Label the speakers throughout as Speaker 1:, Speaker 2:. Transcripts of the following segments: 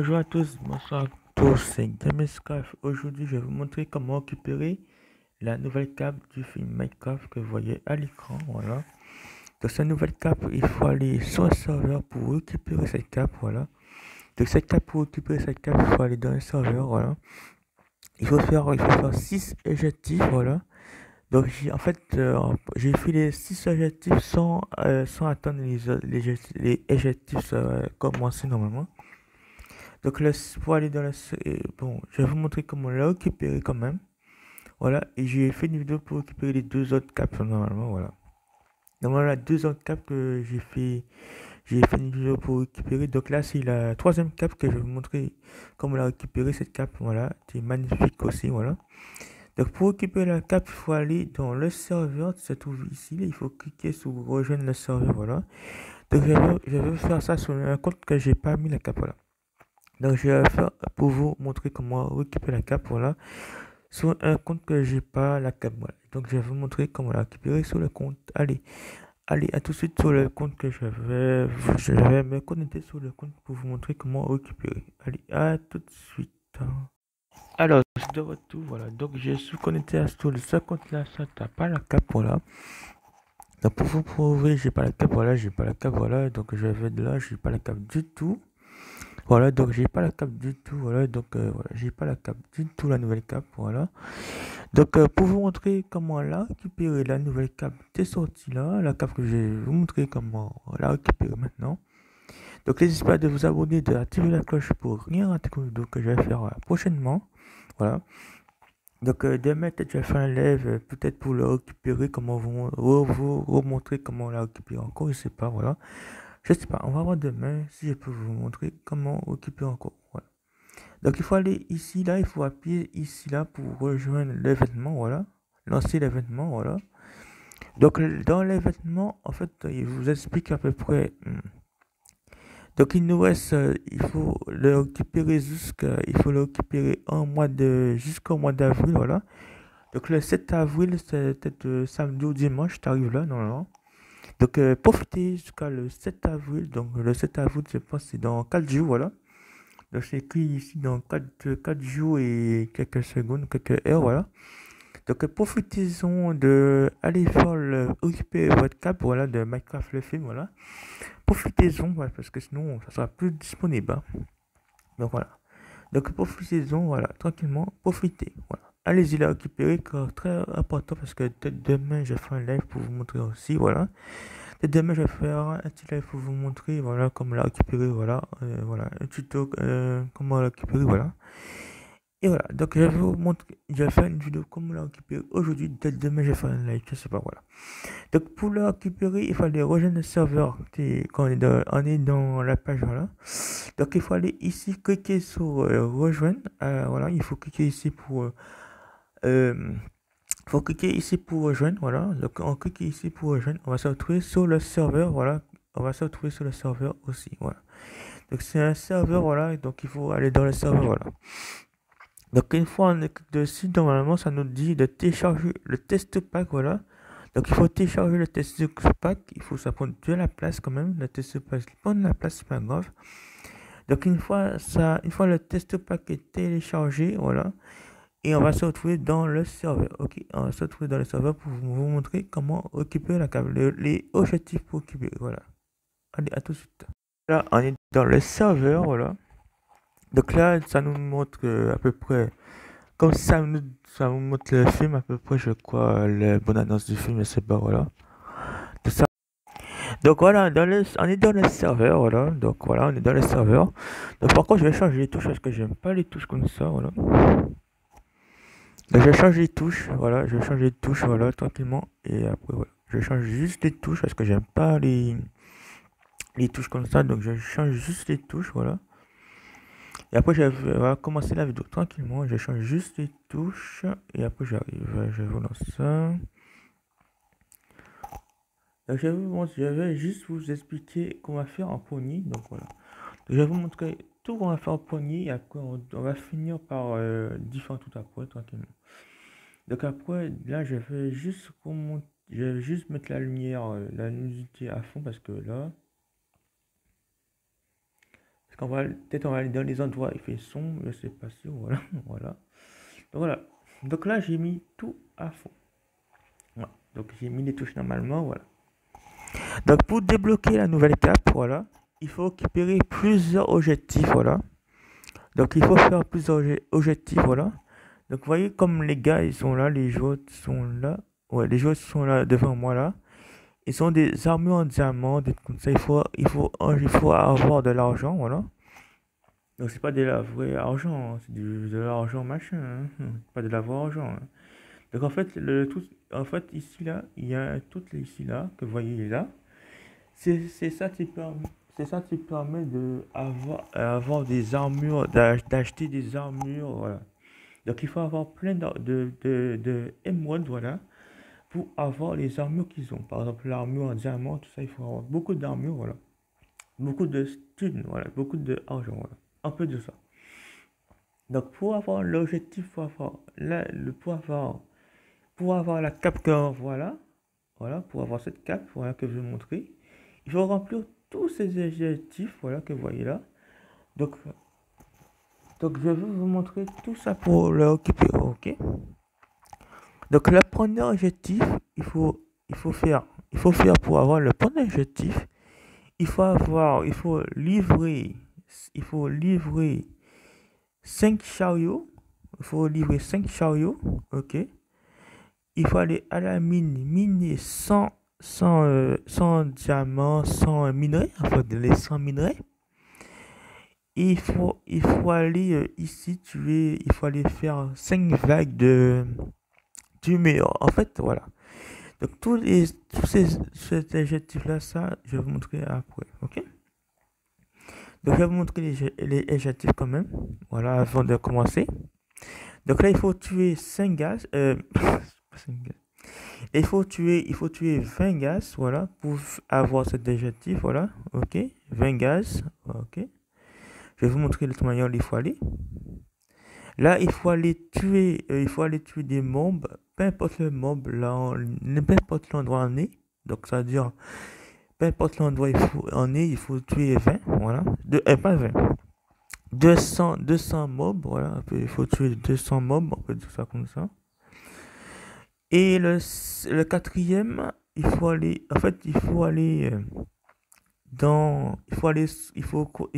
Speaker 1: Bonjour à tous, bonsoir à tous, c'est Gamescraft. Aujourd'hui, je vais vous montrer comment récupérer la nouvelle cape du film Minecraft que vous voyez à l'écran. Voilà. Dans cette nouvelle cape, il faut aller sur le serveur pour récupérer cette cape. Voilà. Donc, cette cape, pour récupérer cette cape, il faut aller dans le serveur. Voilà. Il faut faire 6 objectifs. Voilà. Donc, j'ai fait les 6 objectifs sans attendre les objectifs commencer normalement. Donc là, pour aller dans bon, je vais vous montrer comment la récupérer quand même. Voilà, et j'ai fait une vidéo pour récupérer les deux autres caps normalement, voilà. Donc voilà, deux autres caps que j'ai fait une vidéo pour récupérer. Donc là, c'est la troisième cap que je vais vous montrer comment la récupérer, cette cape, voilà. C'est magnifique aussi, voilà. Donc pour récupérer la cape, il faut aller dans le serveur qui se trouve ici. Il faut cliquer sur rejoindre le serveur, voilà. Donc je vais faire ça sur un compte que j'ai pas mis la cape, voilà. Donc, je vais faire pour vous montrer comment récupérer la cape, voilà, sur un compte que j'ai pas la cape, voilà. Donc, je vais vous montrer comment la récupérer sur le compte. Allez, à tout de suite sur le compte que je vais me connecter sur le compte pour vous montrer comment récupérer. Allez, à tout de suite. Alors, je suis de retour, voilà. Donc, je suis connecté sur ce compte-là, ça t'as pas la cape, voilà. Donc, pour vous prouver, j'ai pas la cape, voilà, j'ai pas la cape, voilà. Donc, je vais de là, j'ai pas la cape du tout. Voilà, donc j'ai pas la cape du tout, voilà, donc voilà, j'ai pas la cape du tout, la nouvelle cape, voilà. Donc pour vous montrer comment la récupérer, la nouvelle cape est sortie là, la cape que je vais vous montrer comment la récupérer maintenant. Donc n'hésitez pas de vous abonner, d'activer la cloche pour rien rater comme vidéo que je vais faire prochainement, voilà. Donc demain peut-être je vais faire un live, peut-être pour le récupérer, comment vous remontrer comment la récupérer encore, je sais pas, voilà. Je sais pas, on va voir demain si je peux vous montrer comment récupérer encore. Voilà. Donc il faut aller ici, là, il faut appuyer ici, là, pour rejoindre l'événement, voilà. Lancer l'événement, voilà. Donc dans l'événement, en fait, il vous explique à peu près. Donc il nous reste, il faut le récupérer jusqu'au mois d'avril, voilà. Donc le 7 avril, c'est peut-être samedi ou dimanche, tu arrives là, normalement. Donc profitez jusqu'à le 7 avril. Donc le 7 avril, je pense que c'est dans 4 jours, voilà. Donc c'est écrit ici dans 4 jours et quelques secondes, quelques heures, voilà. Donc profitez-en de aller faire récupérer votre cap, voilà, de Minecraft le film, voilà. Profitez-en, voilà, parce que sinon ça sera plus disponible, hein. Donc voilà. Donc profitez-en, voilà, tranquillement, profitez, voilà. Allez-y la récupérer, car très important parce que peut-être demain je ferai un live pour vous montrer aussi, voilà. Et demain, je vais faire un petit live pour vous montrer, voilà, comment la récupérer, voilà, voilà, un tuto, comment la récupérer, voilà. Et voilà, donc je vais vous montrer, je vais faire une vidéo comment la récupérer aujourd'hui, peut-être demain, je vais faire un live, je sais pas, voilà. Donc pour la récupérer, il faut aller rejoindre le serveur, quand on est dans la page, voilà. Donc il faut aller ici, cliquer sur rejoindre, voilà, il faut cliquer ici euh, faut cliquer ici pour rejoindre, voilà. Donc on clique ici pour rejoindre, on va se retrouver sur le serveur, voilà. On va se retrouver sur le serveur aussi, voilà. Donc c'est un serveur, voilà. Donc il faut aller dans le serveur, voilà. Donc une fois on clique dessus, normalement ça nous dit de télécharger le test pack, voilà. Donc il faut télécharger le test pack, ça prend de la place quand même. Le test pack prend de la place, c'est pas grave. Donc une fois le test pack est téléchargé, voilà. Et on va se retrouver dans le serveur. Ok, on va se retrouver dans le serveur pour vous montrer comment récupérer la câble, les objectifs pour récupérer. Voilà. Allez, à tout de suite. Là, on est dans le serveur, voilà. Donc là, ça nous montre à peu près, comme ça nous montre le film à peu près, je crois, la bonne annonce du film, je sais pas, voilà. Tout ça. Donc voilà, on est dans le serveur, voilà. Donc voilà, on est dans le serveur. Donc par contre, je vais changer les touches parce que j'aime pas les touches comme ça, voilà. Donc, je vais changer les touches, voilà, je vais changer les touches, voilà, tranquillement. Et après, voilà, je change juste les touches parce que j'aime pas les touches comme ça. Donc, je change juste les touches, voilà. Et après, on va commencer la vidéo tranquillement. Je change juste les touches. Et après, j'arrive, je vous lance ça. Donc, je vais juste vous expliquer comment faire en poignée. Donc, voilà. Donc, je vais vous montrer tout qu'on va faire en poignée. Et après, on va finir par différents tout après, tranquillement. Donc après, là, je vais juste mettre la lumière, la luminosité à fond parce que là, Parce qu'on va peut-être on va aller dans les endroits il fait sombre, je sais pas si voilà, voilà. Donc voilà. Donc là j'ai mis tout à fond. Voilà. Donc j'ai mis les touches normalement, voilà. Donc pour débloquer la nouvelle cape, voilà, il faut récupérer plusieurs objectifs, voilà. Donc il faut faire plusieurs objectifs, voilà. Donc vous voyez comme les gars ils sont là, les joueurs sont là. Ouais, les joueurs sont là devant moi là. Ils ont des armures en diamant, des comme ça. Il faut avoir de l'argent, voilà. Donc c'est pas de la vraie argent, hein, c'est de l'argent machin, hein, pas de la vraie argent, hein. Donc en fait, en fait ici là, il y a un tout ici là que vous voyez là. C'est ça qui permet, c'est ça qui permet de avoir des armures, d'acheter des armures, voilà. Donc il faut avoir plein de émeraudes, voilà, pour avoir les armures qu'ils ont. Par exemple, l'armure en diamant, tout ça, il faut avoir beaucoup d'armures, voilà. Beaucoup de thunes, voilà, beaucoup d'argent, voilà. Un peu de ça. Donc pour avoir l'objectif, pour avoir la cape que voilà, voilà, pour avoir cette cape, voilà, que je vais montrer, il faut remplir tous ces objectifs, voilà, que vous voyez là. Donc, donc je vais vous montrer tout ça pour le récupérer, ok? Donc le premier objectif, il faut faire pour avoir le premier objectif, il faut livrer 5 chariots, ok? Il faut aller à la mine, miner 100 diamants, 100 minerais, en fait, les 100 minerais. Et il faut aller ici, il faut aller faire 5 vagues du meilleur. En fait, voilà. Donc, ces adjectifs-là, ça, je vais vous montrer après, ok? Donc, je vais vous montrer les adjectifs quand même, voilà, avant de commencer. Donc là, il faut tuer 5 gaz, il faut tuer 20 gaz, voilà, pour avoir cet adjectif, voilà, ok, 20 gaz, ok. Je vais vous montrer de toute manière où il faut aller. Là, il faut aller tuer des mobs, peu importe le mob, là, peu importe l'endroit où on est. Donc, ça veut dire, peu importe l'endroit où on est, il faut tuer 20, voilà, pas 20, 200 mobs, voilà, il faut tuer 200 mobs, on peut dire ça comme ça. Et le quatrième, il faut aller il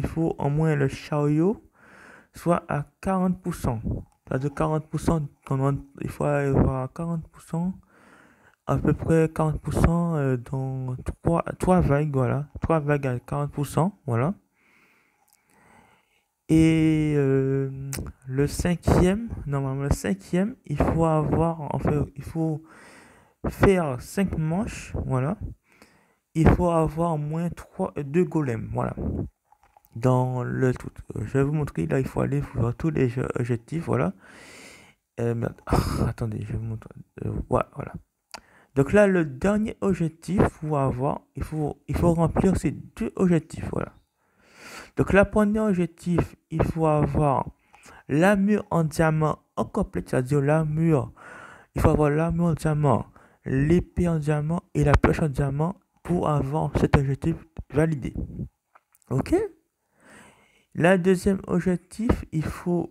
Speaker 1: faut au moins le chariot soit à 40%. C'est-à-dire 40%, il faut avoir 40%, à peu près 40% dans 3 vagues, voilà. 3 vagues à 40%, voilà. Et normalement le cinquième, il faut faire 5 manches, voilà. Il faut avoir au moins 2 golems, voilà. Dans le tout. Je vais vous montrer, là, il faut aller voir tous les objectifs, voilà. Merde. Attendez, je vais vous montrer. Voilà. Donc là, le dernier objectif, il faut remplir ces 2 objectifs, voilà. Donc là, premier objectif, il faut avoir l'armure en diamant en complet, c'est-à-dire il faut avoir l'armure en diamant, l'épée en diamant et la pioche en diamant pour avoir cet objectif validé. Ok? La deuxième objectif, je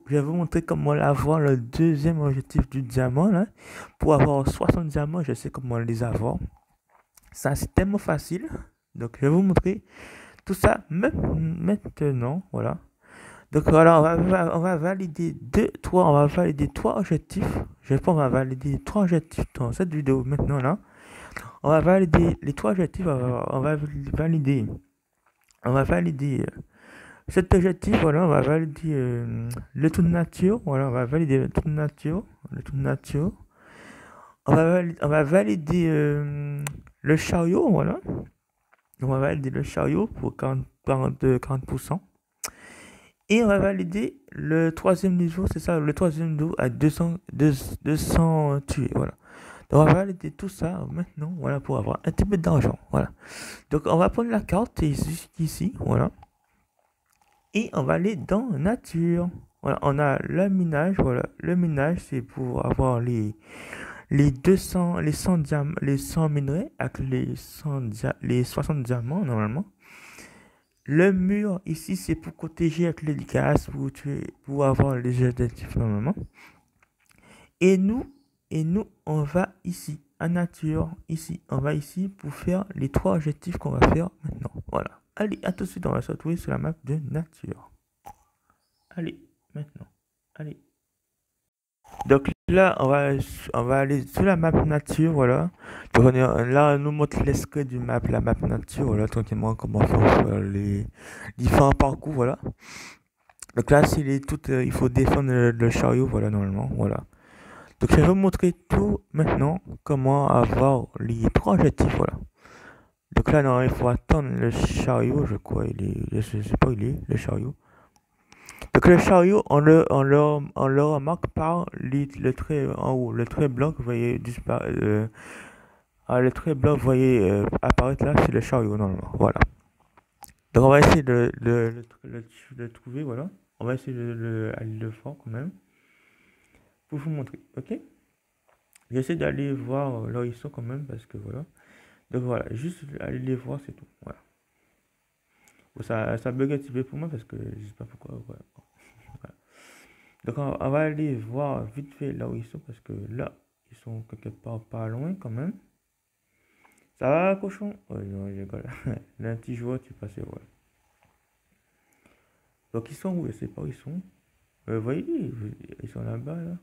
Speaker 1: vais vous montrer comment avoir le deuxième objectif du diamant, là. Pour avoir 60 diamants, je sais comment les avoir. Ça, c'est tellement facile. Donc, je vais vous montrer tout ça maintenant, voilà. Donc, voilà, on va valider on va valider 3 objectifs. Je pense qu'on va valider 3 objectifs dans cette vidéo maintenant, là. On va valider les 3 objectifs, on va valider cet objectif, voilà, on va valider le tour de nature, voilà, on va valider le tour de nature, on va valider le chariot, voilà, on va valider le chariot pour 40%, et on va valider le troisième niveau, c'est ça, le troisième niveau à 200 tués, voilà. Donc on va valider tout ça maintenant, voilà, pour avoir un petit peu d'argent, voilà. Donc on va prendre la carte ici, voilà. Et on va aller dans nature. Voilà, on a le minage. Voilà, le minage, c'est pour avoir les 100 minerais avec les 60 diamants normalement. Le mur ici, c'est pour protéger avec les gaz, pour avoir les objectifs normalement. Et nous, on va ici, à nature, ici, on va ici pour faire les trois objectifs qu'on va faire maintenant. Voilà. Allez, à tout de suite, on va se retrouver sur la map de nature. Allez, maintenant. Allez. Donc là, on va aller sur la map nature, voilà. Donc là, on nous montre l'escalier du map, la map nature, voilà, tranquillement, comment faire les différents parcours, voilà. Donc là, il faut défendre le chariot, voilà, normalement, voilà. Donc je vais vous montrer tout maintenant, comment avoir les trois objectifs, voilà. Donc là, non, il faut attendre le chariot, je crois, je sais pas où il est, le chariot. Donc le chariot, on le remarque par le trait en haut, le trait blanc que vous voyez le trait blanc que vous voyez apparaître là, c'est le chariot normalement. Voilà. Donc on va essayer de trouver, voilà. On va essayer aller le voir quand même pour vous montrer, ok? J'essaie d'aller voir là où ils sont quand même parce que voilà. Donc voilà, juste aller les voir, c'est tout. Voilà. Bon, ça bug un petit peu pour moi parce que je sais pas pourquoi. Voilà. Voilà. Donc on va aller voir vite fait là où ils sont parce que là, ils sont quelque part pas loin quand même. Ça va, cochon? Ouais, non, je rigole. Là, un petit joueur, tu passais, voilà. Donc ils sont où? Je sais pas où ils sont. Vous voyez, ils sont là-bas, là.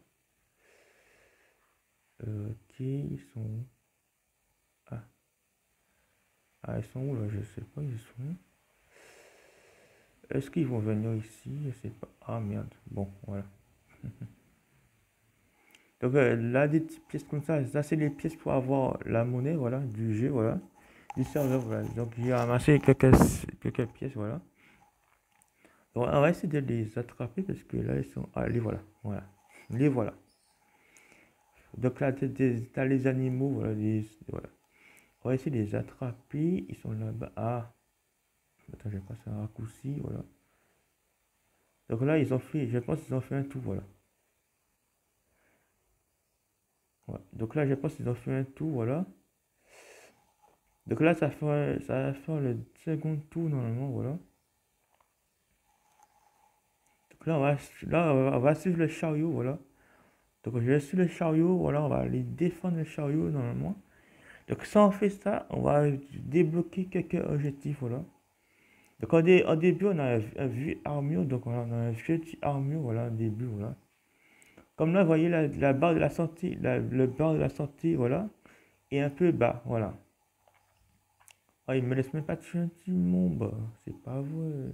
Speaker 1: Ok, ils sont où? Ah. Ah, ils sont où là? Je sais pas, ils sont où. Est-ce qu'ils vont venir ici? Je sais pas. Ah merde. Bon, voilà. Donc là, des petites pièces comme ça c'est les pièces pour avoir la monnaie, voilà, du jeu, voilà, du serveur, voilà. Donc j'ai ramassé quelques pièces, voilà. Donc, on va essayer de les attraper parce que là, ils sont. Ah, les voilà, voilà. Les voilà. Donc là, t'as les animaux, voilà, voilà. On va essayer de les attraper. Ils sont là-bas. Ah, attends, je vais passer un raccourci, voilà. Donc là, je pense qu'ils ont fait un tour, voilà. Ouais. Donc là, je pense qu'ils ont fait un tour, voilà. Donc là, ça va faire le second tour normalement, voilà. Donc là, on va suivre le chariot, voilà. Donc je vais suivre le chariot, voilà, on va aller défendre le chariot normalement. Donc si on fait ça, on va débloquer quelques objectifs, voilà. Donc au début, on a un vieux armure, donc on a un vieux petit armure, voilà, au début, voilà. Comme là, vous voyez la barre de la santé, le barre de la santé, voilà, et un peu bas, voilà. Ah, ils me laissent même pas tuer un petit monde, bah, c'est pas vrai.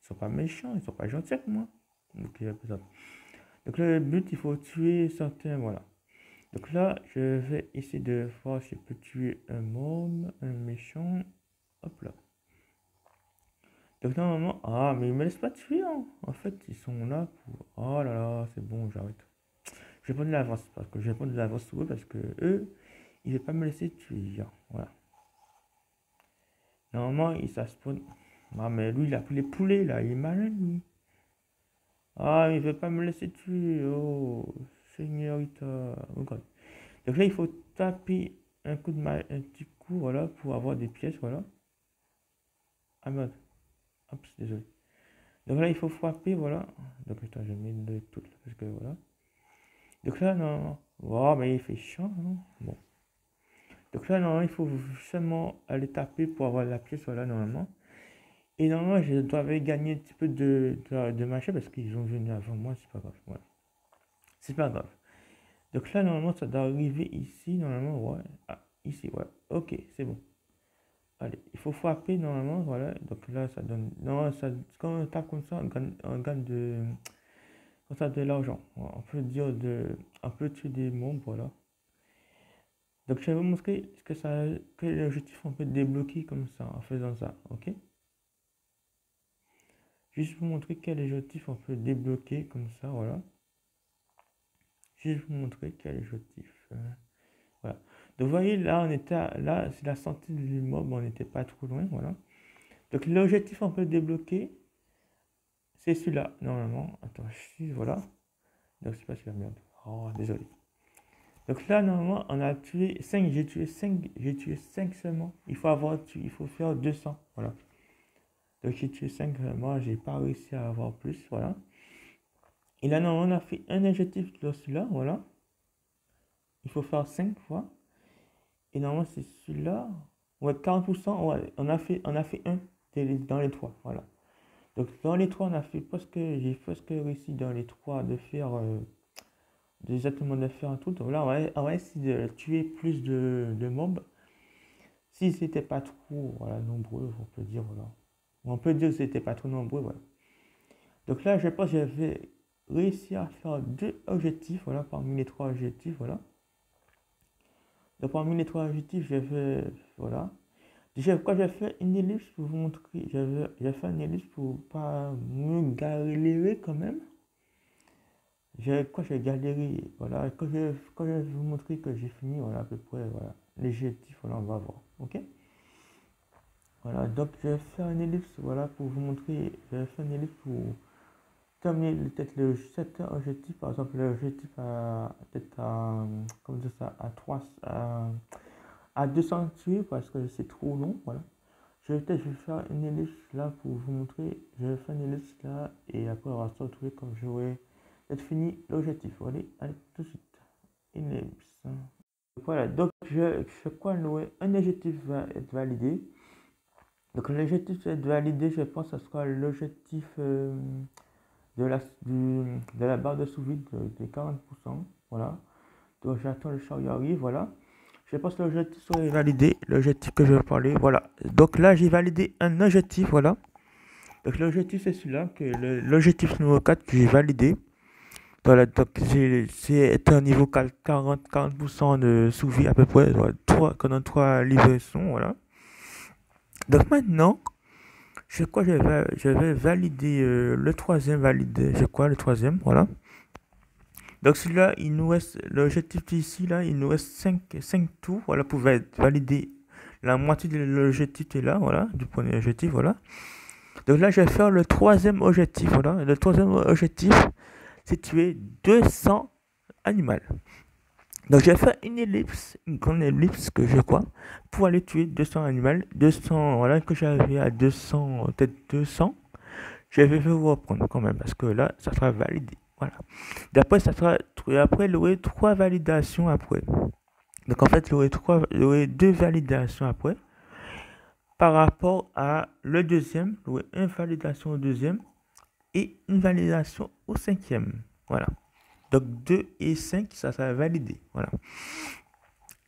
Speaker 1: Ils sont pas méchants, ils sont pas gentils avec moi. Donc, donc le but, il faut tuer certains, voilà. Donc là, je vais essayer de voir si je peux tuer un monde, un méchant. Hop là. Donc normalement, ah, mais ils me laissent pas tuer, hein. En fait, ils sont là pour... Oh là là, c'est bon, j'arrête. Je vais prendre de l'avance, parce que je vais prendre de l'avance sur eux, parce que eux, ils ne vont pas me laisser tuer, hein. Voilà. Normalement, ça spawn... Ah, mais lui, il a pris les poulets, là, il est malin, lui. Ah, il veut pas me laisser tuer. Oh, señorita. Oh God. Donc là, il faut taper un petit coup, voilà, pour avoir des pièces, voilà. Ah merde. Hop, désolé. Donc là, il faut frapper, voilà. Donc attends, je mets le tout, parce que voilà. Donc là, non. Oh, mais il fait chiant, non? Bon. Donc là, non, il faut seulement aller taper pour avoir la pièce, voilà, normalement. Et normalement, je dois gagner un petit peu de machin parce qu'ils ont venu avant moi, c'est pas grave. Voilà. C'est pas grave. Donc là, normalement, ça doit arriver ici, normalement, ouais. Ah, ici, ouais. Ok, c'est bon. Allez, il faut frapper, normalement, voilà. Donc là, ça donne... Non, ça, quand on tape comme ça, on gagne comme ça, de l'argent. On peut dire on peut tuer des monstres, voilà. Donc je vais vous montrer quel objectif on peut débloquer comme ça, en faisant ça, ok? Juste vous montrer quel objectif on peut débloquer comme ça, voilà. Juste vous montrer quel objectif. Voilà. Donc vous voyez, là, là, c'est la santé de l'immeuble, on n'était pas trop loin, voilà. Donc l'objectif on peut débloquer, c'est celui-là, normalement. Attends, voilà. Donc c'est pas celui-là, merde. Oh, désolé. Donc là, normalement, on a tué 5, j'ai tué 5 seulement. Il faut faire 200, voilà. Donc j'ai tué 5 moi j'ai pas réussi à avoir plus, voilà. Et là non, on a fait un objectif de celui-là, voilà. Il faut faire 5 fois. Et normalement c'est celui-là. Ouais, 40%, ouais, on a fait un dans les trois, voilà. Donc dans les trois, j'ai presque réussi dans les trois de faire exactement de faire un truc. Donc là, on va essayer de tuer plus de mobs. Si c'était pas trop voilà, nombreux, on peut dire voilà. On peut dire que c'était pas trop nombreux, voilà. Donc là, je pense que j'avais réussi à faire deux objectifs, voilà, parmi les trois objectifs, voilà. Donc parmi les trois objectifs, j'ai fait, voilà. Déjà, pourquoi j'ai fait une ellipse pour vous montrer, j'ai fait une ellipse pour pas me galérer quand même. J'ai galéré, voilà, quand je vais vous montrer que j'ai fini, voilà, à peu près, voilà, les objectifs, voilà, on va voir, ok? Voilà, donc je vais faire une ellipse, voilà, pour vous montrer, je vais faire une ellipse pour terminer peut-être le cet objectif, par exemple, l'objectif à, peut-être à, comme dire ça, à 200 tués, parce que c'est trop long, voilà. Je vais faire une ellipse là pour vous montrer, je vais faire une ellipse là, et après on va se retrouver comme j'aurai peut-être fini l'objectif, allez, allez, tout de suite, une ellipse. Voilà, donc je crois que un objectif va être validé. Donc l'objectif va être validé, je pense que ce sera l'objectif de la barre de sous-vide de 40%. Voilà. Donc j'attends le chariot arrive, voilà. Je pense que l'objectif sera validé, l'objectif que je vais parler, voilà. Donc là j'ai validé un objectif, voilà. Donc l'objectif c'est celui-là, l'objectif numéro 4 que j'ai validé. Voilà, donc c'est un niveau 40% de sous-vide à peu près, voilà, 3 livraisons, voilà. Donc maintenant, je vais valider le troisième validé. Je crois le troisième, voilà. Donc celui-là, il nous reste l'objectif ici, là, il nous reste 5 tours, voilà, pour valider la moitié de l'objectif est là, voilà, du premier objectif, voilà. Donc là, je vais faire le troisième objectif, voilà. Le troisième objectif, c'est tuer 200 animaux. Donc je vais faire une ellipse, une grande ellipse que je crois, pour aller tuer 200 animaux, 200, voilà, que j'avais à 200, peut-être 200. Je vais vous reprendre quand même, parce que là, ça sera validé, voilà. D'après, après, il y aurait 3 validations après. Donc en fait, il y aurait 2 validations après. Par rapport à le deuxième, il y aurait une validation au deuxième et une validation au cinquième. Voilà. Donc 2 et 5, ça sera validé. Voilà.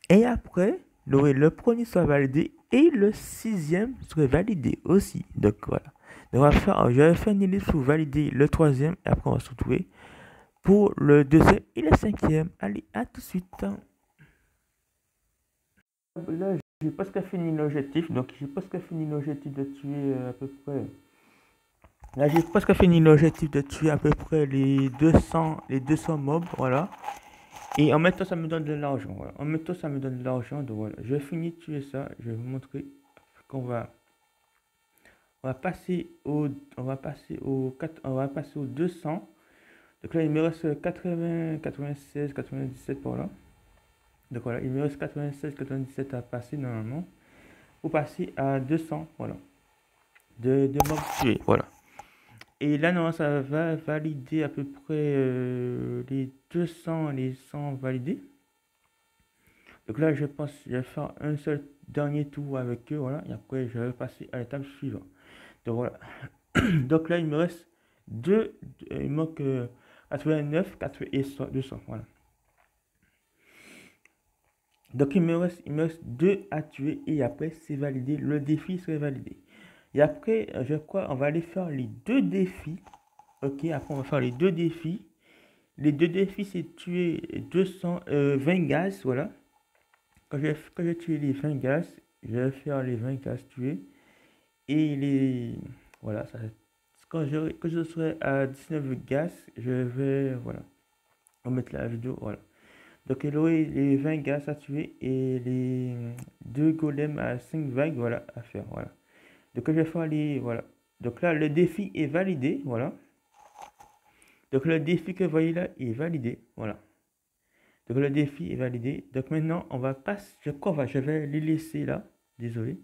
Speaker 1: Et après, le premier sera validé et le sixième serait validé aussi. Donc voilà. Donc je vais faire une ellipse pour valider le troisième et après on va se retrouver pour le deuxième et le cinquième. Allez, à tout de suite. Là, j'ai presque fini l'objectif. Donc j'ai presque fini l'objectif de tuer à peu près. Là, j'ai presque fini l'objectif de tuer à peu près les 200 mobs. Voilà. Et en même temps, ça me donne de l'argent. Voilà. En même temps, ça me donne de l'argent. Donc voilà, je finis de tuer ça. Je vais vous montrer qu'on on va passer on va passer au 200. Donc là, il me reste 80, 96, 97 par là. Donc voilà, il me reste 96, 97 à passer normalement. Pour passer à 200, voilà. De mobs tués, voilà. Et là, non, ça va valider à peu près les 200, les 100 validés. Donc là, je pense que je vais faire un seul dernier tour avec eux, voilà. Et après, je vais passer à l'étape suivante. Donc voilà. Donc là, il me reste il manque 89, 80 et 200, voilà. Donc il me reste 2 à tuer et après, c'est validé. Le défi serait validé. Et après, je crois, on va aller faire les 2 défis. Ok, après, on va faire les 2 défis. Les 2 défis, c'est tuer 20 gaz, voilà. Quand j'ai tué les 20 gaz, je vais faire les 20 gaz tués. Et les... Voilà, ça, quand je serai à 19 gaz, je vais... Voilà. On va mettre la vidéo, voilà. Donc il aurait les 20 gaz à tuer et les 2 golems à 5 vagues, voilà, à faire, voilà. Donc je vais faire les... Voilà. Donc là, le défi est validé, voilà. Donc le défi que vous voyez là est validé, voilà. Donc le défi est validé. Donc maintenant, on va passer, je vais les laisser là, désolé.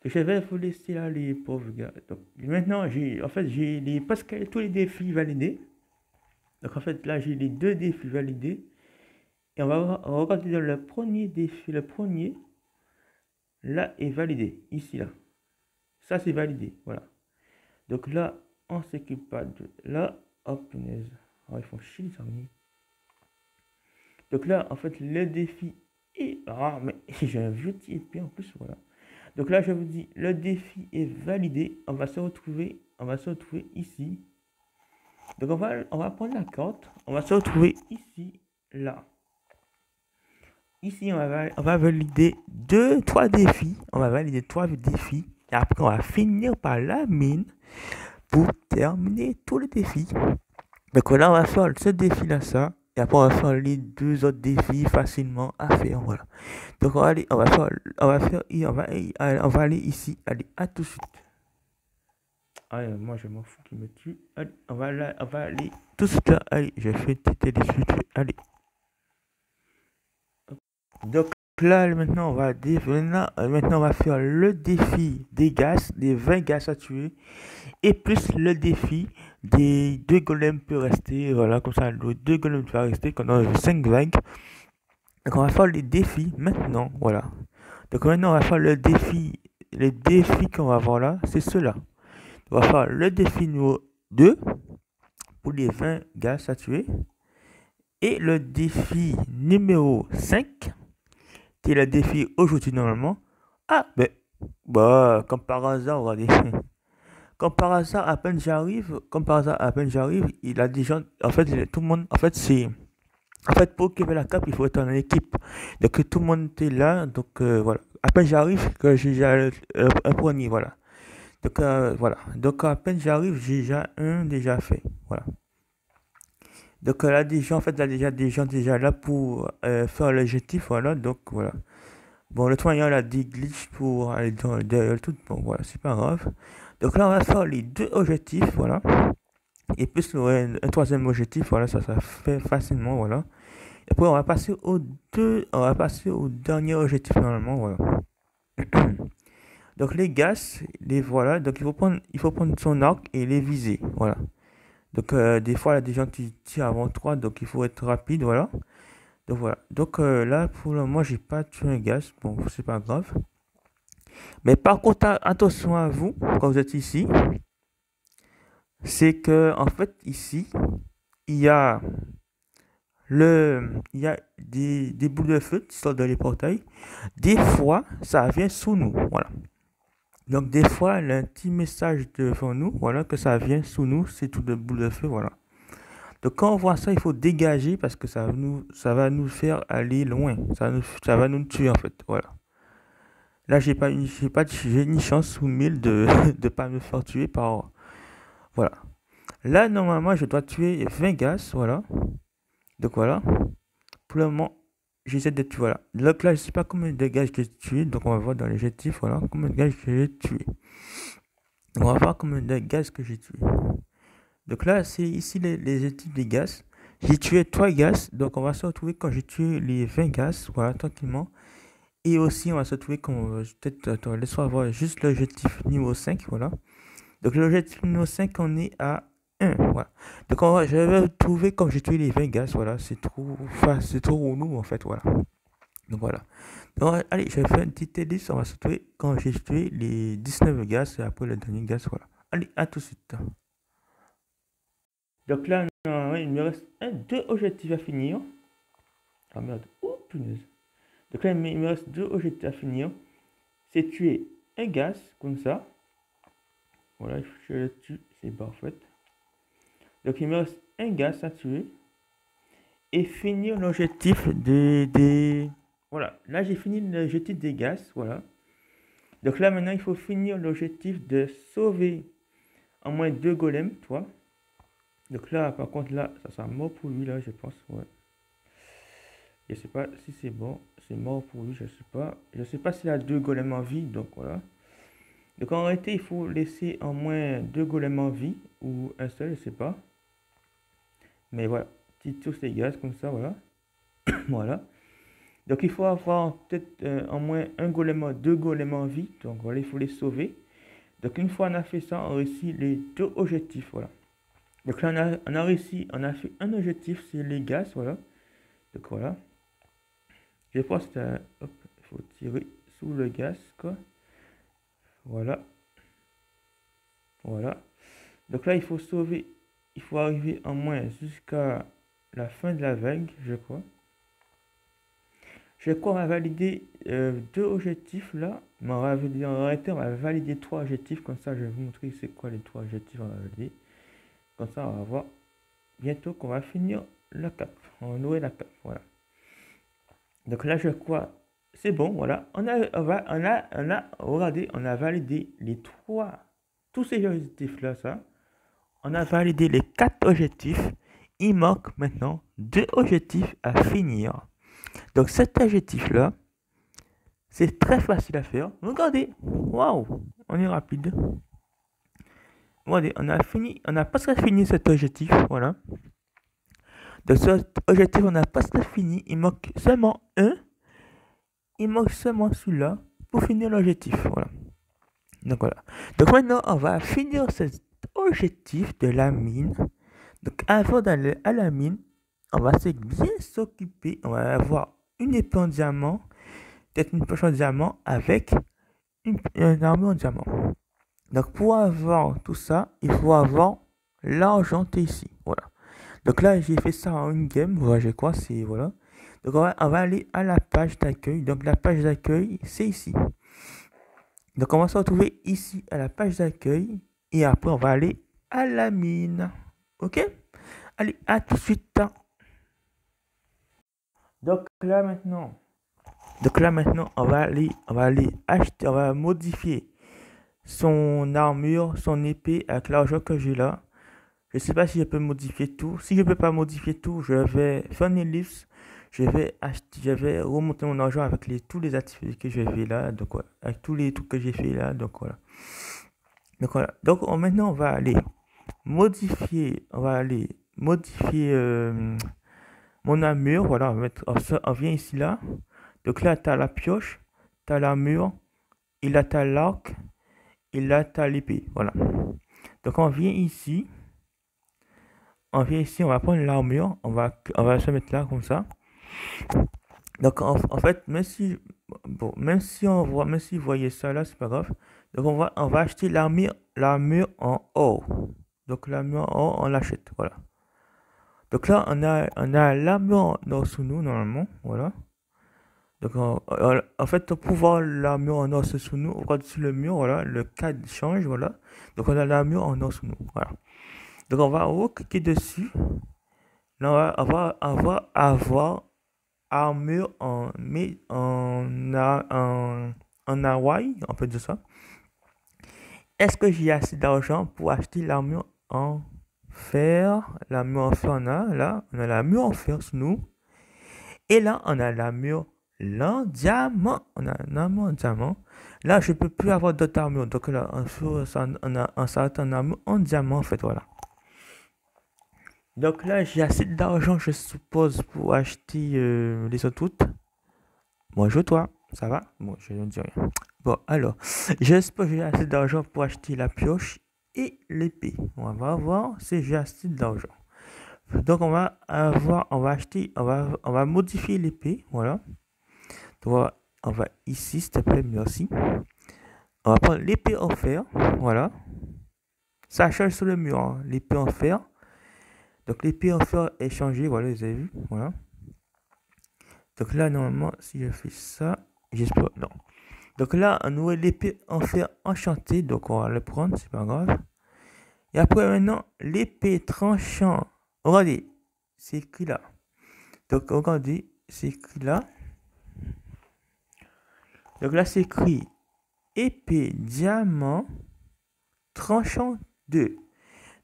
Speaker 1: Donc, je vais vous laisser là, les pauvres gars. Donc, maintenant, j'ai presque tous les défis validés. Donc, en fait, là, j'ai les deux défis validés. Et on va regarder dans le premier défi. Le premier, là, est validé. Ici, là. Ça, c'est validé. Voilà. Donc là, on s'occupe pas de là. Hop, punaise. Oh, ils font chier les araignées. Donc là, en fait, le défi est. Ah, mais j'ai un vieux type en plus, voilà. Donc là, je vous dis, le défi est validé. On va se retrouver ici. Donc on va prendre la carte. On va se retrouver ici, là. Ici, on va valider trois défis. On va valider trois défis. Et après, on va finir par la mine pour terminer tous les défis. Donc là, on va faire ce défi-là, ça. Et après, on va faire les deux autres défis facilement à faire. Voilà. Donc on va aller, on va aller ici. Allez, à tout de suite. Allez, moi je m'en fous qu'il me tue. Allez, on va aller tout de suite là. Allez, je fais têter les suites. Allez. Donc là, maintenant, on va faire le défi des gaz, des 20 gaz à tuer. Et plus le défi des deux golems peut rester. Voilà, comme ça, les deux golems peuvent rester quand on a 5 vagues. Donc on va faire les défis maintenant. Voilà. Donc maintenant, on va faire le défi. Les défis qu'on va voir là, c'est ceux-là. On va faire le défi numéro 2 pour les 20 gaz à tuer. Et le défi numéro 5, qui est le défi aujourd'hui normalement. Ah, ben, bah, comme par hasard, regardez. Comme par hasard, à peine j'arrive, il a des gens, en fait, tout le monde, en fait, pour occuper la cape, il faut être en équipe. Donc, tout le monde est là, donc, voilà. À peine j'arrive, que j'ai déjà un premier, voilà. Donc, voilà. Donc, à peine j'arrive, j'ai déjà un déjà fait, voilà. Donc, là, en fait, il y a déjà des gens déjà là pour faire l'objectif, voilà. Donc, voilà. Bon, le toit, il y a des glitches pour aller dans le tout. Bon, voilà, c'est pas grave. Donc là, on va faire les deux objectifs, voilà. Et plus un troisième objectif, voilà, ça fait facilement, voilà. Et après, on va passer au dernier objectif normalement, voilà. Donc les gaz, voilà. Donc il faut prendre son arc et les viser, voilà. Donc des fois, il y a des gens qui tirent avant toi, donc il faut être rapide, voilà. Donc voilà. Donc là, pour le moment, j'ai pas tué un gaz, bon, c'est pas grave. Mais par contre, attention à vous, quand vous êtes ici, c'est que en fait ici, il y a il y a des boules de feu qui sortent dans les portails. Des fois, ça vient sous nous, voilà. Donc des fois, il y a un petit message devant nous, voilà, que ça vient sous nous, c'est tout de boules de feu, voilà. Donc quand on voit ça, il faut dégager parce que ça va nous faire aller loin, ça va nous tuer en fait, voilà. Là, j'ai une chance sous 1000 de ne pas me faire tuer par, voilà. Là, normalement, je dois tuer 20 gaz, voilà. Donc voilà. Pour le moment, j'essaie de tuer, voilà. Donc là, je ne sais pas combien de gaz j'ai tué, donc on va voir dans l'objectif, voilà, combien de gaz j'ai tué. Donc on va voir combien de gaz que j'ai tué. Donc là, c'est ici les objectifs des gaz. J'ai tué 3 gaz, donc on va se retrouver quand j'ai tué les 20 gaz, voilà, tranquillement. Et aussi, on va se retrouver quand, peut-être, attends, laisse-moi voir juste l'objectif niveau 5, voilà. Donc l'objectif numéro 5, on est à 1. Voilà. Donc je vais trouver comme j'ai tué les 20 gaz. Voilà, c'est trop relou en fait. Voilà. Donc voilà. Donc allez, je vais faire une petite hélice. On va se trouver quand j'ai tué les 19 gaz et après le dernier gaz. Voilà. Allez, à tout de suite. Donc là, non, il me reste deux objectifs à finir. Ah merde. Oh punaise. Donc là, il me reste deux objectifs à finir. C'est tuer un gaz comme ça. Voilà, je le tue. C'est parfait. Donc il me reste un gaz à tuer. Et finir l'objectif Voilà, là j'ai fini l'objectif des gaz, voilà. Donc là maintenant il faut finir l'objectif de sauver en moins 2 golems, toi. Donc là par contre là, ça sera mort pour lui là, je pense, ouais. Je sais pas si c'est bon, c'est mort pour lui, je sais pas. Je sais pas s'il a 2 golems en vie, donc voilà. Donc en réalité il faut laisser en moins 2 golems en vie, ou un seul, je sais pas. Mais voilà, petit tous les gaz comme ça, voilà. Voilà. Donc il faut avoir peut-être au moins un golem, deux golems en vie. Donc voilà, il faut les sauver. Donc une fois on a fait ça, on réussit les deux objectifs. Voilà. Donc là on a réussi, on a fait un objectif, c'est les gaz. Voilà. Donc voilà. Je pense que hop, il faut tirer sous le gaz, quoi. Voilà. Voilà. Donc là il faut sauver, il faut arriver au moins jusqu'à la fin de la vague, je crois. Je crois qu'on va valider deux objectifs là. Mais en réalité, on va valider trois objectifs. Comme ça, je vais vous montrer c'est quoi les trois objectifs qu'on va valider. Comme ça, on va voir bientôt qu'on va finir la cape. On va nouer la cape. Voilà. Donc là, je crois c'est bon. Voilà. Regardez, on a validé les trois, tous ces objectifs là, ça. On a validé les quatre objectifs. Il manque maintenant deux objectifs à finir. Donc cet objectif-là, c'est très facile à faire. Regardez, waouh, on est rapide. Regardez, on a presque fini cet objectif, voilà. Donc cet objectif, on a presque fini. Il manque seulement un. Il manque seulement celui-là pour finir l'objectif, voilà. Donc voilà. Donc maintenant, on va finir cet objectif de la mine. Donc avant d'aller à la mine, on va bien s'occuper. On va avoir une épée en diamant, peut-être une poche en diamant avec une armure en diamant. Donc pour avoir tout ça, il faut avoir l'argent ici. Voilà. Donc là, j'ai fait ça en une game. Voilà, je crois, c'est voilà. Donc on va aller à la page d'accueil. Donc la page d'accueil, c'est ici. Donc on va se retrouver ici à la page d'accueil. Et après, on va aller à la mine. Ok? Allez, à tout de suite. Donc là maintenant, on va aller acheter, on va modifier son armure, son épée avec l'argent que j'ai là. Je sais pas si je peux modifier tout. Si je peux pas modifier tout, je vais faire une ellipse. Je vais remonter mon argent avec tous les activités que j'ai fait là. Donc voilà, avec tous les trucs que j'ai fait là. Donc voilà. Donc maintenant on va aller modifier. On va aller modifier mon armure. Voilà, on vient ici là. Donc là, tu as la pioche, tu as l'armure, et là, tu as l'arc, et là, tu as l'épée. Voilà. Donc on vient ici. On va prendre l'armure. On va se mettre là comme ça. Donc en fait, même si vous voyez ça là, c'est pas grave. Donc on va acheter l'armure en or. Donc l'armure en or, on l'achète. Voilà. Donc là, on a l'armure en or sous nous normalement. Voilà. Donc en fait, pour voir l'armure en or sous nous, on regarde sur le mur, voilà, le cadre change, voilà. Donc on a l'armure en or sous nous, voilà. Donc on va cliquer dessus. Là, on va avoir armure en Hawaï, on peut dire ça. Est-ce que j'ai assez d'argent pour acheter l'armure en fer? L'armure en fer, on a l'armure en fer sous nous. Et là, on a l'armure en diamant. On a un armure en diamant. Là, je peux plus avoir d'autres armures. Donc là, on s'arrête en armure en diamant, en fait, voilà. Donc là, j'ai assez d'argent, je suppose, pour acheter les autres toutes. Bonjour toi, ça va? Bon, je ne dis rien. Bon, alors, j'espère que j'ai assez d'argent pour acheter la pioche et l'épée. On va voir si j'ai assez d'argent. Donc on va acheter, on va modifier l'épée, voilà. Donc on va ici, s'il te plaît, merci. On va prendre l'épée en fer, voilà. Ça change sur le mur, hein, l'épée en fer. Donc l'épée en fer est changée, voilà, vous avez vu, voilà. Donc là, normalement, si je fais ça, j'espère, non. Donc là, on voit l'épée en fer enchantée, donc on va le prendre, c'est pas grave. Et après, maintenant, l'épée tranchant, regardez, c'est écrit là. Donc regardez, c'est écrit là. Donc là, c'est écrit épée diamant tranchant 2.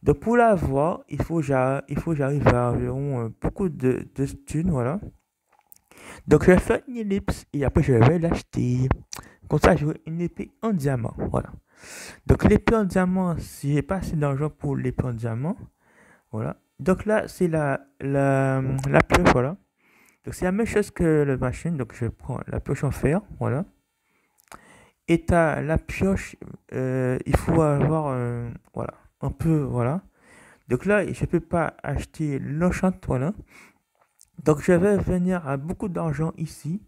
Speaker 1: Donc pour l'avoir, il faut j'arrive à environ beaucoup de thunes, voilà. Donc je vais faire une ellipse et après je vais l'acheter. Comme ça, j'aurai une épée en diamant, voilà. Donc l'épée en diamant, si j'ai pas assez d'argent pour l'épée en diamant, voilà. Donc là, c'est la pioche, voilà. Donc c'est la même chose que la machine. Donc je prends la pioche en fer, voilà. Et t'as la pioche, il faut avoir, voilà, un peu, voilà. Donc là, je peux pas acheter l'enchant, voilà. Donc je vais venir à beaucoup d'argent ici.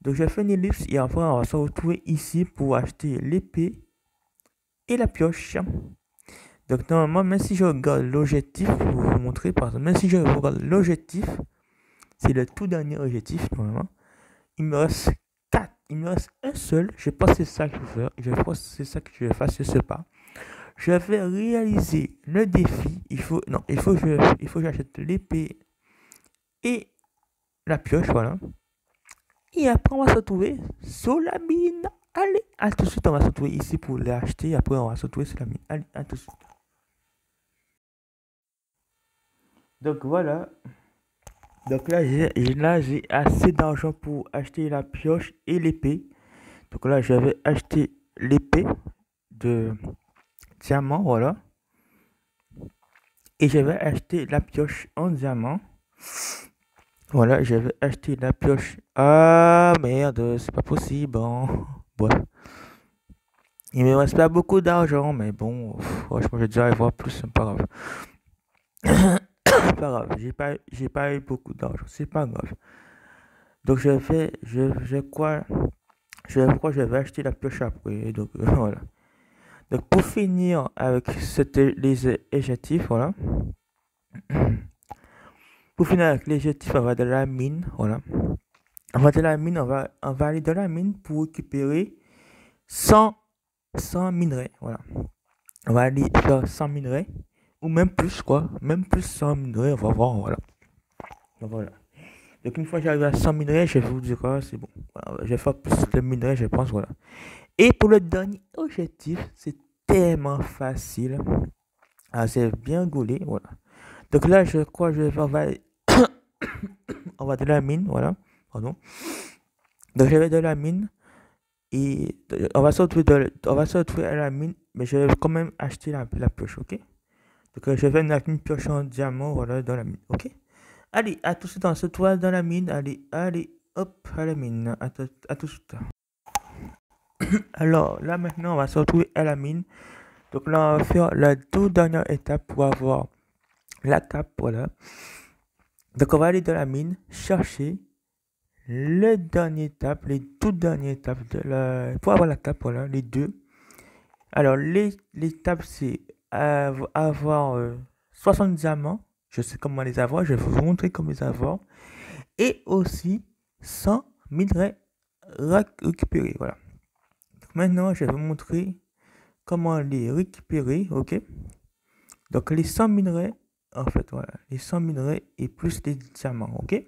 Speaker 1: Donc je fais une ellipse et après on va se retrouver ici pour acheter l'épée et la pioche. Donc normalement, même si je regarde l'objectif, pour vous montrer par exemple, même si je regarde l'objectif, c'est le tout dernier objectif normalement. Il me reste 4, il me reste un seul. Je pense que c'est ça que je vais faire. Je pense que c'est ça que je vais faire, je sais pas. Je vais réaliser le défi. Il faut que j'achète l'épée et la pioche, voilà. Et après, on va se retrouver sur la mine. Allez, à tout de suite, on va se retrouver ici pour l'acheter. Après, on va se retrouver sur la mine. Allez, à tout de suite. Donc voilà. Donc là, j'ai assez d'argent pour acheter la pioche et l'épée. Donc là, je vais acheter l'épée de diamant, voilà. Et je vais acheter la pioche en diamant. Voilà, je vais acheter la pioche. Ah merde, c'est pas possible. Bon. Bref. Il me reste pas beaucoup d'argent, mais bon, franchement, je vais déjà y voir plus, c'est pas grave. C'est pas grave, j'ai pas eu beaucoup d'argent, c'est pas grave. Donc je vais acheter la pioche après. Donc voilà. Donc pour finir avec les éjectifs, voilà. Pour finir avec l'éjectif, on va de la mine, voilà. On va de la mine, on va aller dans la mine pour récupérer 100 minerais, voilà. On va aller faire 100 minerais, ou même plus, quoi. Même plus 100 minerais, on va voir, voilà. Donc voilà. Donc une fois que j'arrive à 100 minerais, je vais vous dire, quoi, c'est bon. Voilà, je vais faire plus de minerais, je pense, voilà. Et pour le dernier objectif, c'est tellement facile. Ah, c'est bien gaulé, voilà. Donc là, je crois que je vais faire, on va de la mine, voilà. Pardon. Donc je vais de la mine et on va se retrouver à la mine, mais je vais quand même acheter la pioche, ok? Donc je vais mettre une pioche en diamant, voilà, dans la mine, ok? Allez, à tout de suite, on se retrouve dans la mine, allez, hop, à la mine, à tout de suite. Alors là maintenant, on va se retrouver à la mine. Donc là, on va faire la toute dernière étape pour avoir la cape, voilà. Donc on va aller dans la mine, chercher le dernier étape, les toutes dernières étapes pour avoir la cape, voilà, les deux. Alors l'étape c'est avoir 60 diamants. Je sais comment les avoir, je vais vous montrer comment les avoir. Et aussi 100 minerais récupérés, voilà. Donc maintenant, je vais vous montrer comment les récupérer, ok? Donc les 100 minerais, en fait, voilà, les 100 minerais et plus les diamants, ok?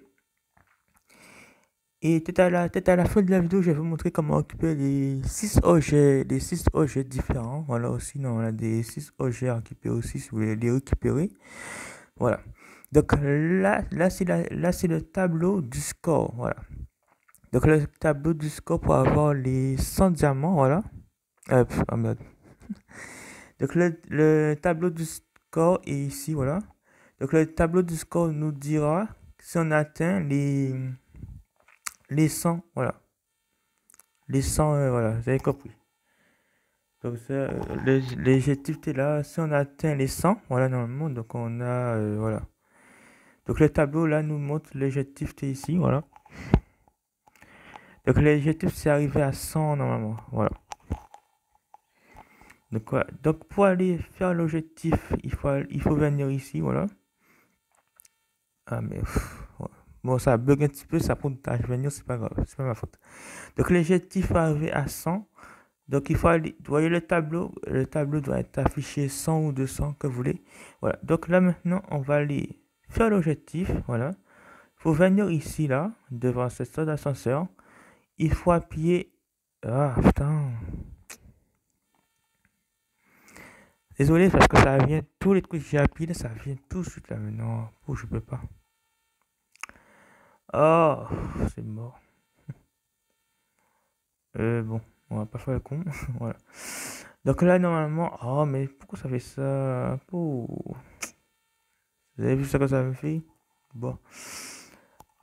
Speaker 1: Et peut-être à la fin de la vidéo, je vais vous montrer comment récupérer les 6 objets différents. Voilà, aussi, non, on a des 6 objets à récupérer aussi, si vous voulez les récupérer. Voilà. Donc là c'est le tableau du score, voilà. Donc le tableau du score pour avoir les 100 diamants, voilà. Oh merde. Donc le tableau du score est ici, voilà. Donc le tableau du score nous dira si on atteint les 100, voilà. Les 100, voilà, vous avez compris. Donc l'objectif est là, si on atteint les 100, voilà, normalement, donc on a, voilà. Donc le tableau là nous montre l'objectif ici, voilà. Donc l'objectif c'est arriver à 100 normalement, voilà. Donc, voilà. Donc pour aller faire l'objectif, il faut venir ici, voilà. Ah mais voilà. Bon, ça bug un petit peu, ça prend du temps à venir, c'est pas grave, c'est pas ma faute. Donc l'objectif va arriver à 100. Donc il faut aller, vous voyez le tableau doit être affiché 100 ou 200 que vous voulez. Voilà, donc là maintenant on va aller faire l'objectif, voilà. Il faut venir ici là, devant cette sorte d'ascenseur. Il faut appuyer, ah putain. Désolé parce que ça vient, tous les trucs que j'ai appuyé, ça vient tout de suite là maintenant. Oh, je peux pas. Oh, c'est mort. Bon, on va pas faire le con. Voilà. Donc là, normalement, oh, mais pourquoi ça fait ça? Oh. Vous avez vu ça que ça me fait? Bon.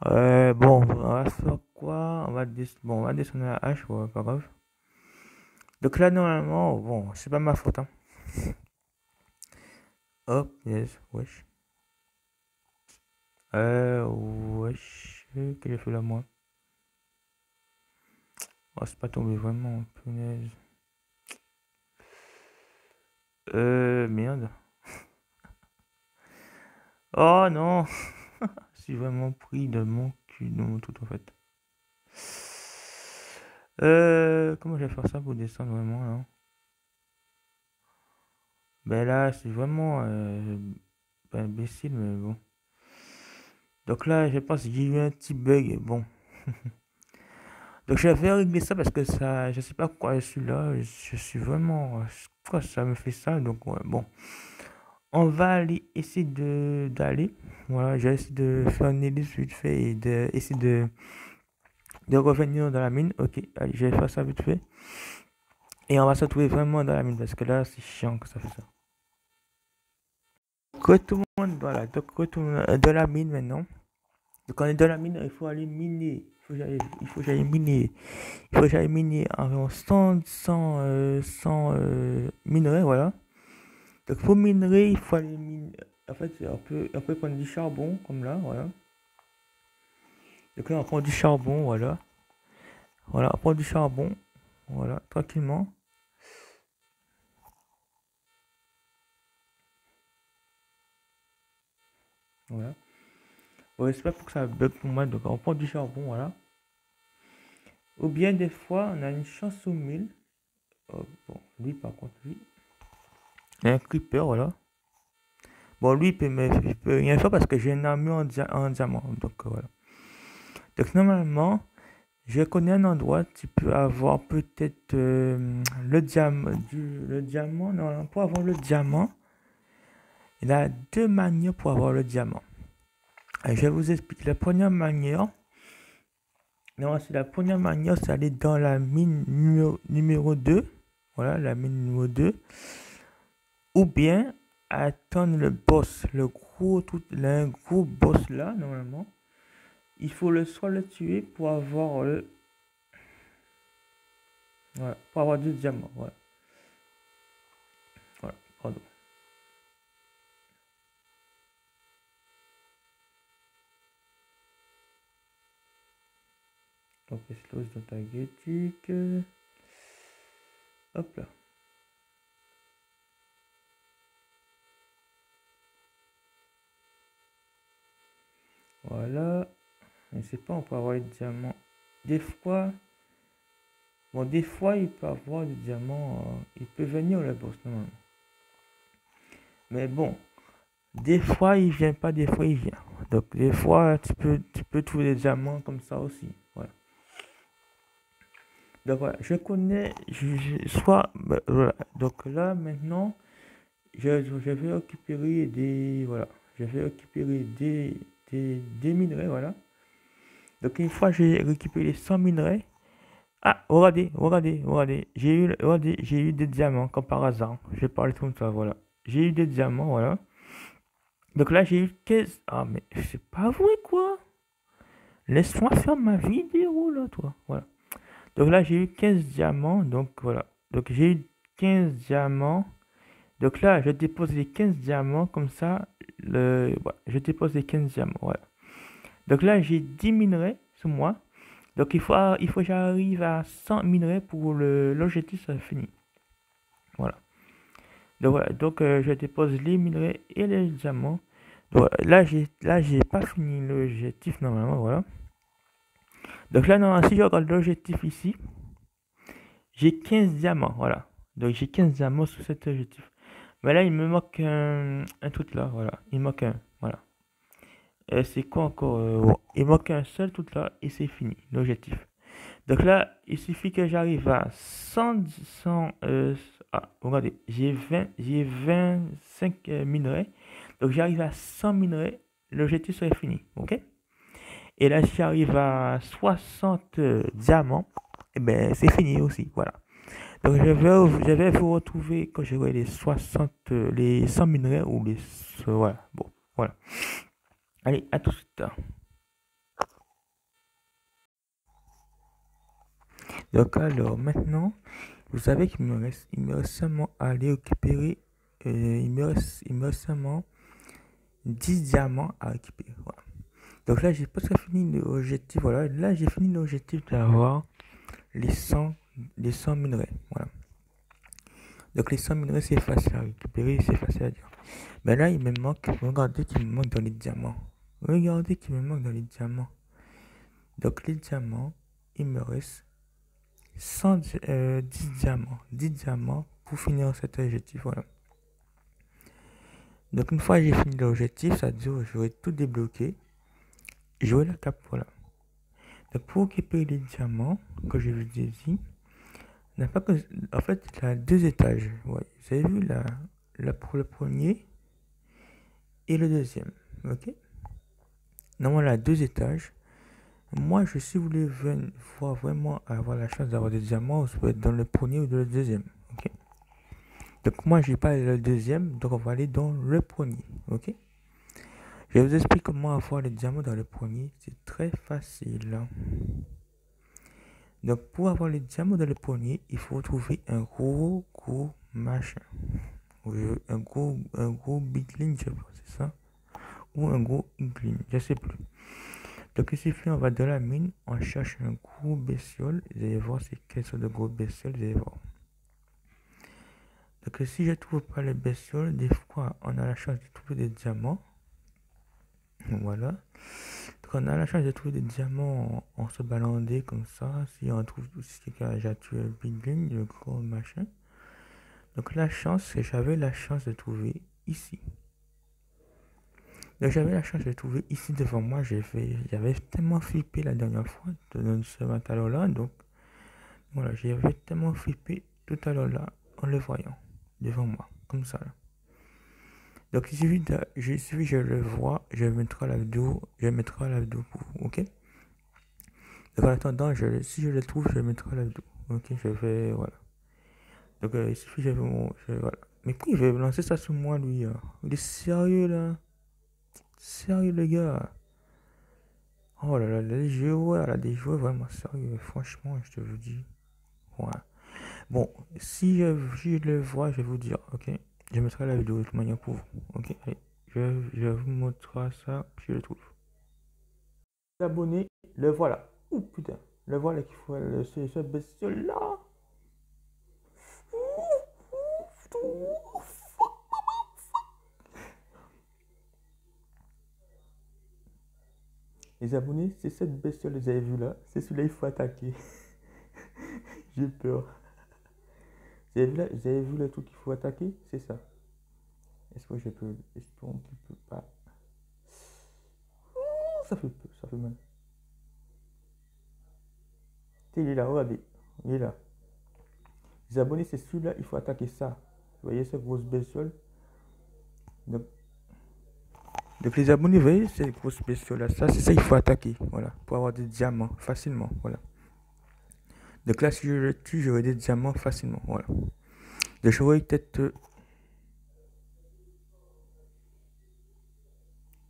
Speaker 1: Bon, on va faire quoi? Bon, on va descendre la hache, ouais, pas grave. Donc là, normalement, bon, c'est pas ma faute, hein. Hop, yes, wesh. Wesh, que j'ai fait là, moi? Oh, c'est pas tombé vraiment, punaise. Merde. Oh non! Je suis vraiment pris de mon cul, de mon tout en fait. Comment je vais faire ça pour descendre vraiment là? Ben là, c'est vraiment pas imbécile, mais bon. Donc là, je pense que j'ai eu un petit bug. Bon. Donc je vais régler ça parce que ça, je sais pas pourquoi je suis là. Je suis vraiment. Pourquoi ça me fait ça? Donc ouais, bon. On va aller essayer d'aller. Voilà, j'ai essayé de faire une ellipse vite fait et essayer de revenir dans la mine. Ok, allez, je vais faire ça vite fait. Et on va se retrouver vraiment dans la mine parce que là, c'est chiant que ça fait ça. Retourne, voilà, donc retourne dans la mine maintenant. Donc on est dans la mine, il faut aller miner. Il faut que j'aille miner. Il faut que j'aille miner environ 100 minerais, voilà. Donc pour minerai, il faut aller miner. En fait, on peut prendre du charbon, comme là, voilà. Donc là, on prend du charbon, voilà. Voilà, on prend du charbon, voilà, tranquillement. Voilà. Ouais, c'est pas pour que ça bug pour moi, donc on prend du charbon, voilà. Ou bien des fois, on a une chance au mille. Oh, bon, lui par contre, lui. Il y a un creeper, voilà. Bon, lui, il peut rien faire parce que j'ai une armure en diamant. Donc, voilà. Donc, normalement, je connais un endroit, tu peux avoir peut-être le diamant. Le diamant, non, pour avoir le diamant, il y a deux manières pour avoir le diamant. Et je vais vous expliquer. La première manière, non, c'est la première manière, c'est aller dans la mine numéro 2. Voilà, la mine numéro 2. Ou bien attendre le boss, un gros boss là, normalement. Il faut soit le tuer pour avoir voilà, pour avoir du diamant. Voilà. Voilà, pardon. Donc, explose dans ta guétique. Hop là. Voilà. Je sais pas, on peut avoir des diamants. Des fois, bon, des fois, il peut avoir des diamants. Il peut venir le boss, normalement. Mais bon, des fois, il vient pas, des fois, il vient. Donc, des fois, tu peux trouver des diamants comme ça aussi. Voilà. Donc, voilà, je connais, voilà. Donc là, maintenant, je vais récupérer des, voilà. Je vais récupérer des minerais, voilà. Donc, une fois j'ai récupéré 100 minerais. Ah, regardez. J'ai eu des diamants, comme par hasard. Je vais parler comme ça, voilà. J'ai eu des diamants, voilà. Donc là, j'ai eu 15. Ah, mais c'est pas vrai, quoi. Laisse-moi faire ma vidéo, là, toi. Voilà. Donc là, j'ai eu 15 diamants. Donc voilà. Donc j'ai eu 15 diamants. Donc là, je dépose les 15 diamants. Comme ça, voilà, je dépose les 15 diamants. Voilà. Donc là, j'ai 10 minerais sur moi. Donc il faut que j'arrive à 100 minerais pour l'objectif, ça finit. Voilà. Donc voilà. Donc je dépose les minerais et les diamants. Donc là, j'ai pas fini l'objectif normalement. Voilà. Donc là, non, si je regarde l'objectif ici, j'ai 15 diamants, voilà. Donc j'ai 15 diamants sur cet objectif. Mais là, il me manque un truc là, voilà. Il manque un, voilà. C'est quoi encore bon, il manque un seul tout là et c'est fini, l'objectif. Donc là, il suffit que j'arrive à 100 regardez, j'ai 25 minerais. Donc j'arrive à 100 minerais, l'objectif serait fini, ok? Et là, si j'arrive à 60 diamants, et ben c'est fini aussi, voilà. Donc je vais vous retrouver quand j'aurai les 60, les 100 minerais ou les... Voilà, bon, voilà. Allez, à tout de suite. Donc alors maintenant, vous savez il me reste seulement à aller récupérer, il me reste seulement 10 diamants à récupérer. Voilà. Donc là, j'ai presque fini l'objectif. Voilà, là, j'ai fini l'objectif d'avoir les 100, les 100 minerais. Voilà. Donc les 100 minerais, c'est facile à récupérer, c'est facile à dire. Mais là, il me manque, regardez qu'il me manque dans les diamants. Regardez qu'il me manque dans les diamants. Donc les diamants, il me reste 10 diamants. 10 diamants pour finir cet objectif. Voilà. Donc une fois que j'ai fini l'objectif, ça veut dire que j'aurai tout débloqué. J'aurai la cape. Voilà. Donc pour récupérer les diamants, que je vous ai dit, n'a pas que, en fait, il a 2 étages. Ouais. Vous avez vu pour le premier et le deuxième. Ok. Normalement, il a 2 étages. Moi, si vous voulez voir vraiment avoir la chance d'avoir des diamants, vous pouvez être dans le premier ou dans le deuxième. Ok. Donc moi, je vais pas aller dans le deuxième, donc on va aller dans le premier. Ok. Je vous explique comment avoir les diamants dans le premier. C'est très facile. Donc pour avoir les diamants dans le premier, il faut trouver un gros machin. Un gros biglin, je pense, c'est ça. Ou un gros iglin, je sais plus. Donc il suffit, on va dans la mine, on cherche un gros bestiole. Vous allez voir c'est quel sorte de gros bestiole, vous allez voir. Donc si je trouve pas le bestiole, des fois on a la chance de trouver des diamants. Voilà. Donc on a la chance de trouver des diamants en se balandant comme ça. Si on trouve si quelqu'un a déjà tué le biglin, le gros machin. Donc la chance, c'est j'avais la chance de trouver ici. Donc j'avais la chance de trouver ici devant moi. J'avais tellement flippé la dernière fois dans ce matériau-là. Donc voilà, j'avais tellement flippé tout à l'heure là en le voyant devant moi, comme ça là. Donc il suffit je le vois, je mettrai la vidéo, pour vous, ok? Donc en attendant, si je le trouve, je mettrai la vidéo. Ok, voilà. Donc il suffit, voilà. Mais pourquoi il veut lancer ça sur moi lui? Il est sérieux là? Sérieux les gars? Oh là là, les joueurs, là, des joueurs vraiment sérieux, franchement, je te vous dis. Ouais. Bon, si je le vois, je vais vous dire, ok? Je mettrai la vidéo de toute manière pour vous, ok? Allez, je vous montrerai ça si je le trouve. Abonné, le voilà. Ouh putain, le voilà qu'il faut, ce bestiole là. Les abonnés, c'est cette bestiole que vous avez vu là. C'est celui-là, il faut attaquer. J'ai peur. Vous avez vu le truc qu'il faut attaquer? C'est ça. Est-ce que je peux. Espérons qu'il peut pas. Ça fait peur, ça fait mal. Il est là, regardez. Il est là. Les abonnés, c'est celui-là, il faut attaquer ça. Vous voyez cette grosse bestiole? Donc, les abonnés, vous voyez cette grosse bestiole là, ça, c'est ça, il faut attaquer. Voilà. Pour avoir des diamants facilement. Voilà. Donc là, si je le tue, j'aurai des diamants facilement. Voilà. Donc j'aurai peut-être.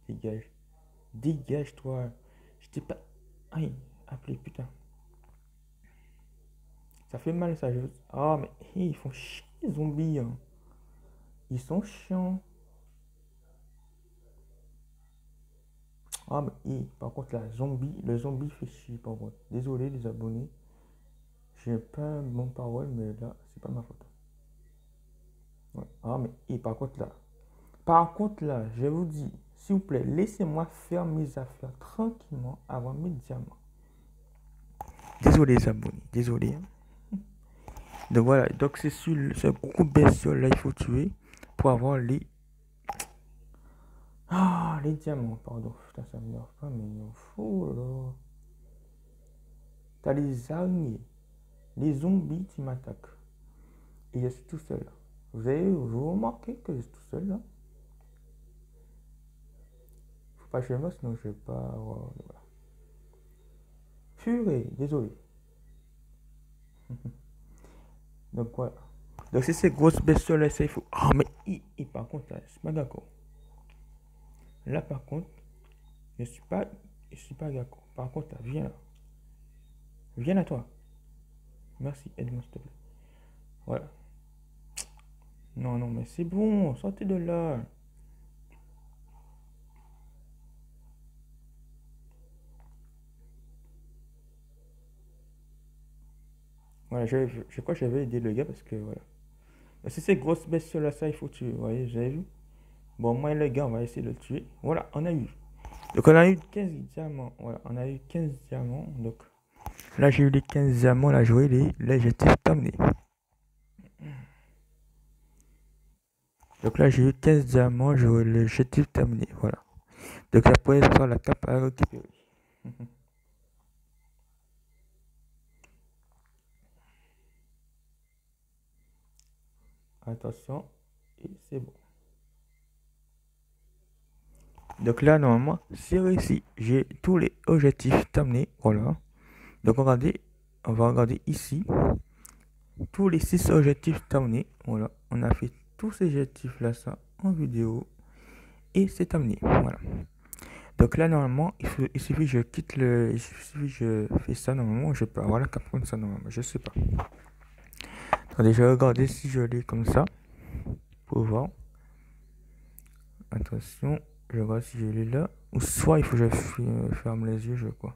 Speaker 1: Dégage. Dégage-toi. Je t'ai pas. Aïe, appelé, putain. Ça fait mal ça. Ah, mais ils font chier les zombies. Hein. Ils sont chiants. Ah, mais par contre, le zombie fait chier par contre. Désolé les abonnés. J'ai pas un bon parole, mais là, c'est pas ma faute. Ouais. Ah, mais par contre là, je vous dis, s'il vous plaît, laissez-moi faire mes affaires tranquillement avant mes diamants. Désolé les abonnés, désolé. Hein. Donc voilà, donc c'est sur ce gros bestiole là, il faut tuer pour avoir les. Ah, les diamants, pardon. Putain, ça m'énerve pas, mais il en faut là. T'as les araignées, les zombies qui m'attaquent. Et je suis tout seul là. Vous remarquez que je suis tout seul là? Faut pas que je me sinon je vais pas. Voilà. Purée, désolé. Donc voilà. Donc c'est ces grosses bestioles là, ça il faut. Ah, mais par contre là, je suis pas d'accord. Là par contre, je suis pas d'accord. Par contre là, viens là. Viens à toi. Merci, aide-moi s'il te plaît. Voilà. Non, non, mais c'est bon, sortez de là. Voilà, je crois que j'avais aidé le gars parce que voilà. Si ces grosses bestioles là, ça, il faut tuer. Vous voyez, vous avez vu? Bon, moi et le gars, on va essayer de le tuer. Voilà, on a eu. Donc, on a eu 15 diamants. Voilà, on a eu 15 diamants. Donc, là, j'ai eu les 15 diamants. Là, joué les objectifs terminés. Donc, là, j'ai eu 15 diamants. J'ai eu les objectifs terminés. Voilà. Donc, après, ce sera la cape à récupérer. Attention. Et c'est bon. Donc là, normalement, c'est réussi. J'ai tous les objectifs terminés. Voilà. Donc, regardez, on va regarder ici. Tous les 6 objectifs terminés. Voilà. On a fait tous ces objectifs là, ça, en vidéo. Et c'est terminé. Voilà. Donc là, normalement, il suffit que je quitte le. Il suffit que je fais ça normalement. Je peux avoir la carte comme ça normalement. Je sais pas. Attendez, je vais regarder si je l'ai comme ça. Pour voir. Attention. Je regarde si je l'ai là. Ou soit il faut que je ferme les yeux, je crois.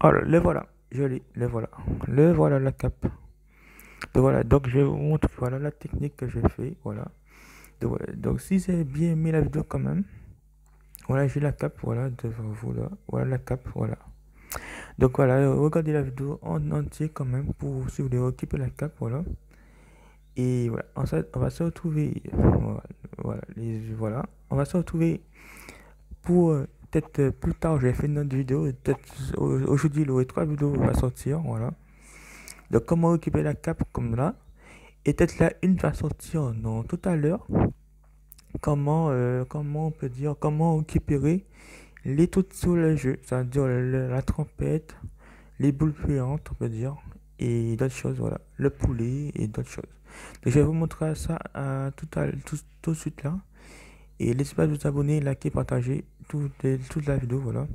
Speaker 1: Alors, le voilà. Je l'ai. Le voilà. Le voilà la cape. Donc voilà. Donc je vais vous montrer. Voilà la technique que j'ai fait. Voilà. Donc, voilà. Donc si vous avez bien aimé la vidéo quand même. Voilà, j'ai la cape. Voilà, devant vous là. Voilà la cape. Voilà. Donc voilà, regardez la vidéo en entier quand même pour si vous voulez récupérer la cape, voilà. Et voilà, ensuite on va se retrouver, voilà, on va se retrouver pour peut-être plus tard, je vais faire une autre vidéo, peut-être aujourd'hui il y aura 3 vidéos va sortir, voilà. Donc comment récupérer la cape comme là, et peut-être là une va sortir non tout à l'heure. Comment on peut dire, comment récupérer les trucs sur le jeu, c'est-à-dire la trompette, les boules puantes, on peut dire, et d'autres choses, voilà, le poulet et d'autres choses. Donc, je vais vous montrer ça tout de suite là. Et n'hésitez pas à vous abonner, liker, partager toute la vidéo, voilà.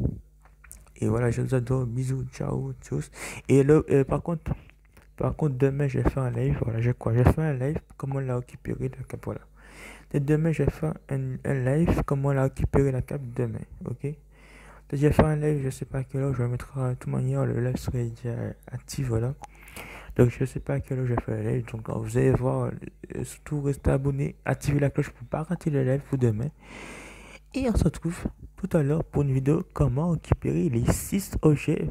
Speaker 1: Et voilà, je vous adore, bisous, ciao, tchuss. Et par contre, demain, je vais faire un live, voilà, je vais faire un live, comment la récupérer, la cape, voilà. Et demain, je vais faire un live, comment la récupérer, la cape, demain, ok? Je vais faire un live, je sais pas à quelle heure, je vais mettre de toute manière, le live serait déjà actif, voilà. Donc je sais pas à quelle heure je vais faire le live, donc vous allez voir, surtout restez abonné, activez la cloche pour pas rater le live pour demain. Et on se retrouve tout à l'heure pour une vidéo comment récupérer les 6 objets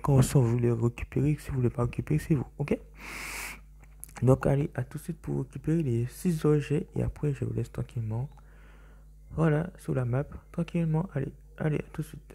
Speaker 1: quand vous les récupérer, si vous voulez pas récupérer, c'est vous, ok? Donc allez, à tout de suite pour récupérer les 6 objets et après je vous laisse tranquillement, voilà, sous la map, tranquillement, allez, à tout de suite.